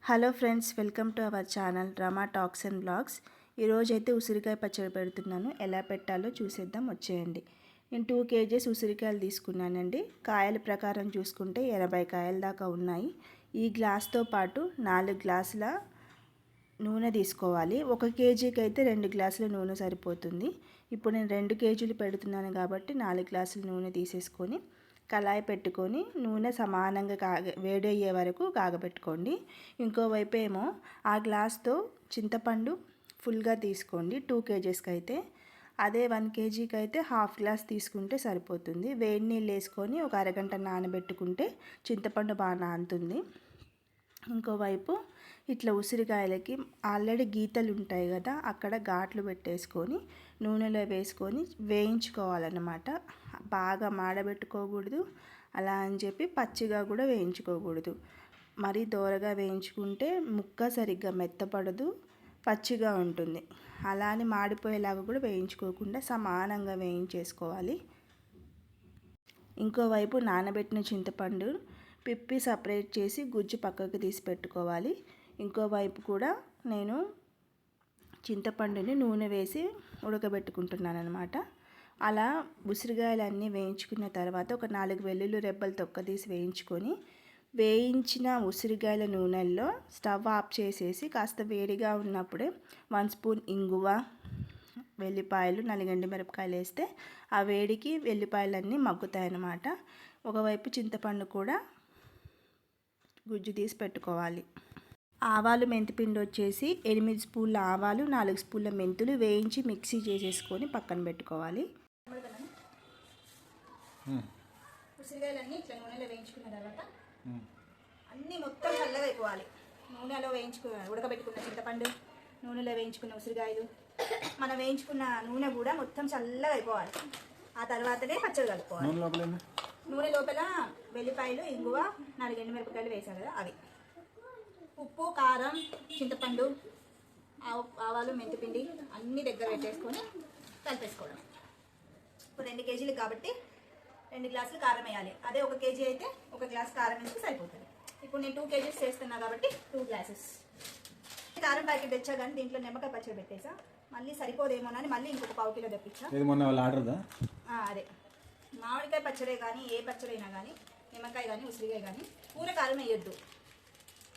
Hello friends, welcome to our channel Rama talks and blogs. ఈరోజైతే ఉసిరికాయ పచ్చడి పెడుతున్నాను. ఎలా పెట్టాలో చూసేద్దాం, వచ్చేయండి. నేను 2 kgs ఉసిరికాయలు తీసుకున్నానండి. కాయల ప్రకారం చూసుకుంటే 80 కాయల దాకా ఉన్నాయి. ఈ గ్లాస్తో పాటు 4 గ్లాసుల నూనె తీసుకోవాలి. 1 kgకి అయితే 2 గ్లాసుల నూనె సరిపోతుంది. ఇప్పుడు నేను 2 kgలు పెడుతున్నాను కాబట్టి 4 గ్లాసుల నూనె తీసేసుకొని కళాయి పెట్టుకొని నూనె సమానంగా వేడయ్యే వరకు కాగబెట్టుకోండి. ఇంకోవైపు ఏమో ఆ గ్లాస్తో చింతపండు ఫుల్గా తీసుకోండి. 2 kgsకి అయితే, అదే 1 kgకి అయితే హాఫ్ గ్లాస్ తీసుకుంటే సరిపోతుంది. వేడి నీళ్ళు వేసుకొని ఒక అరగంట నానబెట్టుకుంటే చింతపండు బాగా నానుతుంది. ఇంకోవైపు ఇట్లా ఉసిరికాయలకి ఆల్రెడీ గీతలు ఉంటాయి కదా, అక్కడ ఘాట్లు పెట్టేసుకొని నూనెలో వేసుకొని వేయించుకోవాలన్నమాట. బాగా మాడబెట్టుకోకూడదు, అలా అని చెప్పి పచ్చిగా కూడా వేయించుకోకూడదు. మరీ దోరగా వేయించుకుంటే ముక్క సరిగ్గా మెత్తపడదు, పచ్చిగా ఉంటుంది. అలా అని మాడిపోయేలాగా కూడా వేయించుకోకుండా సమానంగా వేయించేసుకోవాలి. ఇంకోవైపు నానబెట్టిన చింతపండు పిప్పి సపరేట్ చేసి గుజ్జు పక్కకు తీసి పెట్టుకోవాలి. ఇంకోవైపు కూడా నేను చింతపండుని నూనె వేసి ఉడకబెట్టుకుంటున్నాను అనమాట. అలా ఉసిరికాయలన్నీ వేయించుకున్న తర్వాత ఒక 4 వెల్లుల్లి రెబ్బలు తొక్కదీసి వేయించుకొని, వేయించిన ఉసిరికాయల నూనెల్లో స్టవ్ ఆఫ్ చేసేసి కాస్త వేడిగా ఉన్నప్పుడే 1 స్పూన్ ఇంగువ, వెల్లిపాయలు, 4 ఎండుమిరపకాయలు వేస్తే ఆ వేడికి వెల్లిపాయలన్నీ మగ్గుతాయి అన్నమాట. ఒకవైపు చింతపండు కూడా గుజ్జు తీసి పెట్టుకోవాలి. ఆవాలు, మెంతిపిండి వచ్చేసి 8 స్పూన్ల ఆవాలు, 4 స్పూన్ల మెంతులు వేయించి మిక్సీ చేసేసుకొని పక్కన పెట్టుకోవాలి. ఉసిరికాయలన్నీ ఇట్లా నూనెలో వేయించుకున్న తర్వాత అన్నీ మొత్తం చల్లగా అయిపోవాలి. నూనెలో ఉడకబెట్టుకున్న చింతపండు, నూనెలో వేయించుకున్న ఉసిరికాయలు, మనం వేయించుకున్న నూనె కూడా మొత్తం చల్లగా అయిపోవాలి. ఆ తర్వాతనే పచ్చడి కలుపుకోవాలి. నూనె లోపల వెల్లిపాయలు, ఇంగువ, 4 ఎండుమిరపకాయలు వేసాను కదా అవి, ఉప్పు, కారం, చింతపండు, ఆవాలు, మెంతిపిండి అన్నీ దగ్గర పెట్టేసుకొని కలిపేసుకోవడం. ఇప్పుడు 2 kgలు కాబట్టి 2 గ్లాసులు కారం వేయాలి. అదే 1 kg అయితే 1 గ్లాస్ కారం వేస్తే సరిపోతుంది. ఇప్పుడు నేను 2 kgs చేస్తున్నా కాబట్టి 2 గ్లాసెస్ కారం ప్యాకెట్ తెచ్చా, కానీ దీంట్లో నిమ్మకాయ పచ్చడి పెట్టేసా. మళ్ళీ సరిపోదేమోనని మళ్ళీ ఇంకొక 1/2 కిలో తెప్పించా. అదే మామిడికాయ పచ్చడే కానీ ఏ పచ్చడి అయినా కానీ, నిమ్మకాయ కానీ ఉసిరికాయ కానీ కూర కారం వేయొద్దు,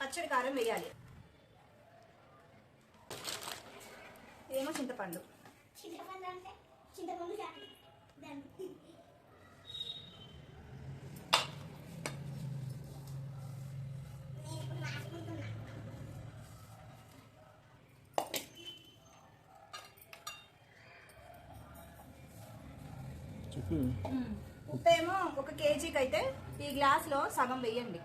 పచ్చడి కారం వేయాలి. ఇదేమో చింతపండు. ఉప్పేమో 1 kgకి అయితే ఈ గ్లాస్లో సగం వేయండి.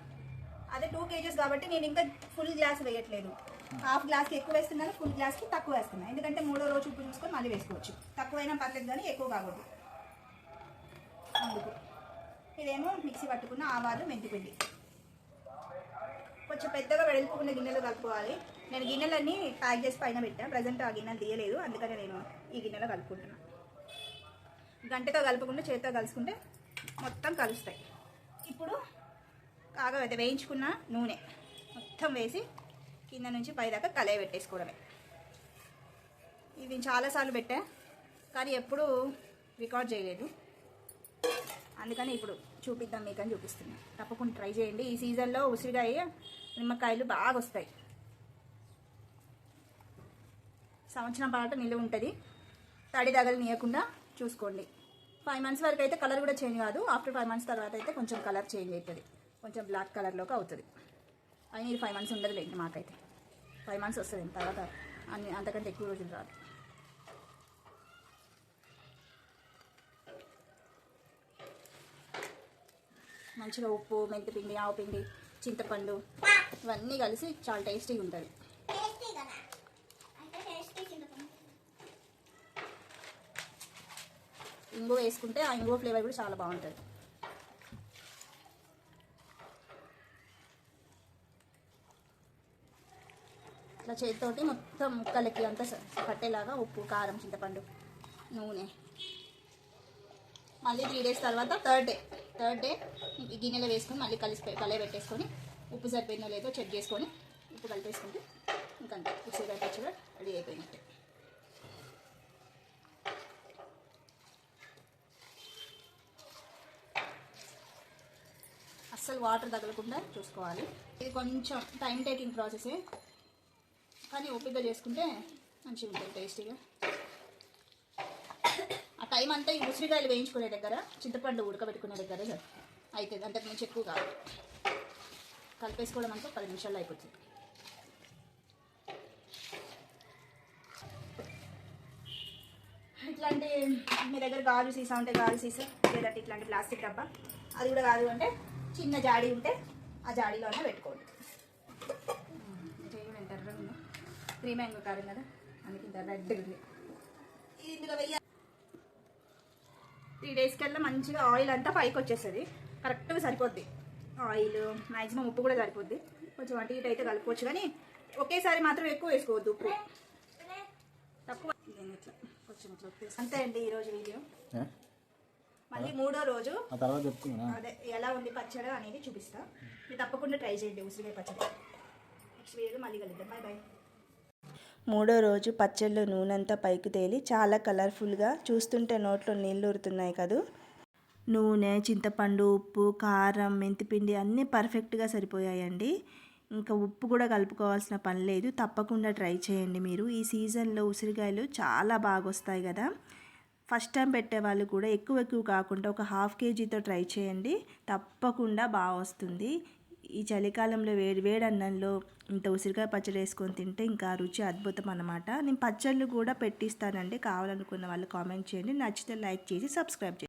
అదే 2 kgs కాబట్టి నేను ఇంకా ఫుల్ గ్లాస్ వేయట్లేదు. హాఫ్ గ్లాస్కి ఎక్కువ వేస్తున్నాను, ఫుల్ గ్లాస్కి తక్కువ వేస్తున్నాను. ఎందుకంటే 3వ రోజు ఉప్పు చూసుకొని మళ్ళీ వేసుకోవచ్చు. తక్కువైనా పర్లేదు కానీ ఎక్కువ కాకూడదు. అందుకు ఇదేమో మిక్సీ పట్టుకున్న ఆవాలు, మెంతిపిండి. కొంచెం పెద్దగా వెడల్పుకున్న గిన్నెలు కలుపుకోవాలి. నేను గిన్నెలన్నీ ప్యాక్ చేసి పైన పెట్టాను. ప్రజెంట్ ఆ గిన్నెలు తీయలేదు, అందుకని నేను ఈ గిన్నెలో కలుపుకుంటున్నాను. గంటతో కలుపుకుంటే చేతితో కలుసుకుంటే మొత్తం కలుస్తాయి. ఇప్పుడు కాగబెట్టి వేయించుకున్న నూనె మొత్తం వేసి కింద నుంచి పైదాకా కలయి పెట్టేసుకోవడమే. ఇది చాలాసార్లు పెట్టా కానీ ఎప్పుడు రికార్డ్ చేయలేదు, అందుకని ఇప్పుడు చూపిద్దాం మీకని చూపిస్తున్నాను. తప్పకుండా ట్రై చేయండి. ఈ సీజన్లో ఉసిరికాయ, నిమ్మకాయలు బాగా వస్తాయి. సంవత్సరం పాటు నిలువ ఉంటుంది. తడి తగలనీయకుండా చూసుకోండి. 5 months వరకు అయితే కలర్ కూడా చేంజ్ కాదు. ఆఫ్టర్ 5 months తర్వాత అయితే కొంచెం కలర్ చేంజ్ అవుతుంది, కొంచెం బ్లాక్ కలర్లోకి అవుతుంది. అయినా ఇది 5 months ఉండదు లేండి, మాకైతే 5 months వస్తుంది. తర్వాత అంతకంటే ఎక్కువ రోజులు రాదు. మంచిగా ఉప్పు, మెంతిపిండి, ఆవుపిండి, చింతపండు ఇవన్నీ కలిసి చాలా టేస్టీగా ఉంటుంది. ఇంగువ వేసుకుంటే ఆ ఇంగువ ఫ్లేవర్ కూడా చాలా బాగుంటుంది. ఇట్లా చేతితోటి మొత్తం ముక్కలకి అంతా పట్టేలాగా ఉప్పు, కారం, చింతపండు, నూనె మళ్ళీ 3 days తర్వాత థర్డ్ డే గిన్నెలో వేసుకొని మళ్ళీ కలయి పెట్టేసుకొని ఉప్పు సరిపోయిందో లేదో చెక్ చేసుకొని ఉప్పు కలిపేసుకుంటే ఇంకా ఉసిరికాయ పచ్చడి రెడీ అయిపోయినట్టే. అస్సలు వాటర్ తగలకుండా చూసుకోవాలి. ఇది కొంచెం టైం టేకింగ్ ప్రాసెసే, కానీ ఓపికగా చేసుకుంటే మంచిగా ఉంటుంది, టేస్టీగా. ఆ టైం అంతా ఈ ఉసిరికాయలు వేయించుకునే దగ్గర, చింతపండు ఉడకబెట్టుకునే దగ్గర అవుతుంది. అంతకు మించి ఎక్కువ కాదు. కలిపేసుకోవడం అంతా 10 నిమిషాల్లో అయిపోతుంది. ఇట్లాంటి మీ దగ్గర గాజు సీసా ఉంటే గాజు సీసా, లేదంటే ఇట్లాంటి ప్లాస్టిక్ డబ్బా, అది కూడా కాదు అంటే చిన్న జాడీ ఉంటే ఆ జాడీలోనే పెట్టుకోండి. చేయడం ఎంత ఎర్రగా ఉందో, 3 మ్యాంగో కారం కదా, అందుకే ఇంత రెడ్గా ఉంది. ఇందులో 3 డేస్ కల్లా మంచిగా ఆయిల్ అంతా పైకి వచ్చేస్తుంది. కరెక్ట్గా సరిపోద్ది ఆయిల్. మ్యాక్సిమం ఉప్పు కూడా సరిపోద్ది. కొంచెం అటు ఇటు అయితే కలుపుకోవచ్చు, కానీ ఒకేసారి మాత్రం ఎక్కువ వేసుకోవద్దు. ఉప్పు తక్కువ. ఇట్లా కొంచెం ఇట్లా అంతే అండి ఈరోజు వీడియో. మళ్ళీ 3వ రోజు అదే ఎలా ఉంది పచ్చడి అనేది చూపిస్తా. మీరు తప్పకుండా ట్రై చేయండి ఉసిరికాయ పచ్చడి. నెక్స్ట్ వీడియోలో మళ్ళీ కలుద్దాం. Bye bye. 3వ రోజు పచ్చళ్ళు నూనెంతా పైకి తేలి చాలా కలర్ఫుల్గా, చూస్తుంటే నోట్లో నీళ్ళు ఊరుతున్నాయి కదూ. నూనె, చింతపండు, ఉప్పు, కారం, మెంతిపిండి అన్నీ పర్ఫెక్ట్గా సరిపోయాయండి. ఇంకా ఉప్పు కూడా కలుపుకోవాల్సిన పని లేదు. తప్పకుండా ట్రై చేయండి మీరు. ఈ సీజన్లో ఉసిరికాయలు చాలా బాగా వస్తాయి కదా. ఫస్ట్ టైం పెట్టేవాళ్ళు కూడా ఎక్కువ కాకుండా ఒక 1/2 kgతో ట్రై చేయండి. తప్పకుండా బాగా వస్తుంది. ఈ చలికాలంలో వేడి అన్నంలో ఇంత ఉసిరికాయ పచ్చడి వేసుకొని తింటే ఇంకా రుచి అద్భుతం అన్నమాట. నేను పచ్చళ్ళు కూడా పెట్టిస్తానండి. కావాలనుకున్న వాళ్ళు కామెంట్ చేయండి. నచ్చితే లైక్ చేసి సబ్స్క్రైబ్ చేయండి.